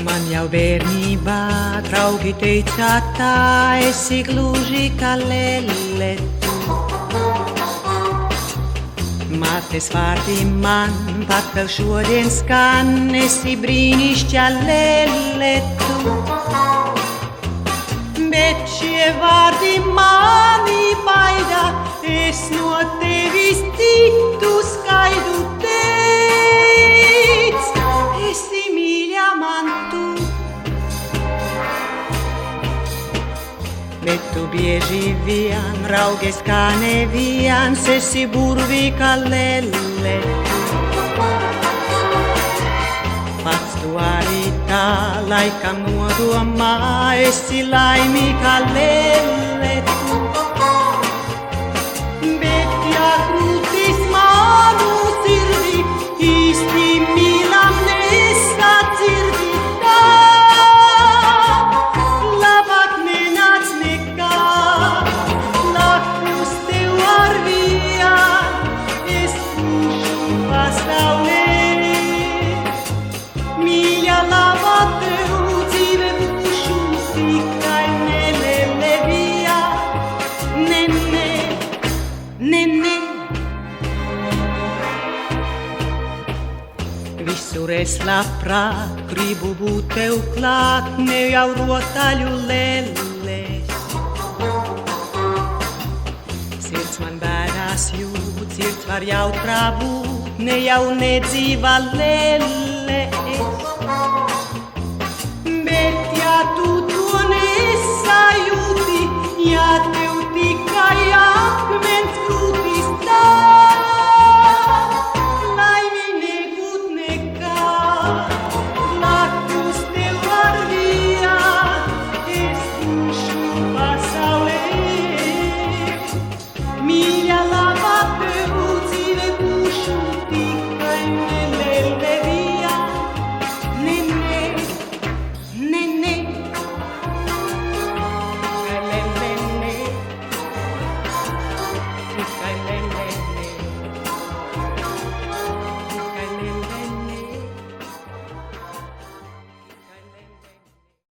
Man jau bērnībā draugi teica, tā esi gluži kā lelle tu. Mātes vārdi man pat vēl šodien skan, esi brīnišķīga lelle tu. Bet šie vārdi mani baida, es no tevis citu skaidu teic, esi mīļa man tu. Bet tu bieži vien raugies kā neviens, esi burvīga lelle tu. Pats tu arī tā laikam nodomā, esi laimīga lelle tu. Bet ja krūtis manu sirdi, īsti mīlam nesadzirdi tā, labāk nenāc nekā, blakus tev arvien, es būšu pasaulē. Mīļa laba tev dzīve būšu, tikai ne lelle vien, ne, ne, ne, ne. Visur es labprāt gribu būt tev klāt, ne jau rotaļu lelles. Sirds man bēdās jūt, sirds var jautrā būt, ne jau nedzīva lelle.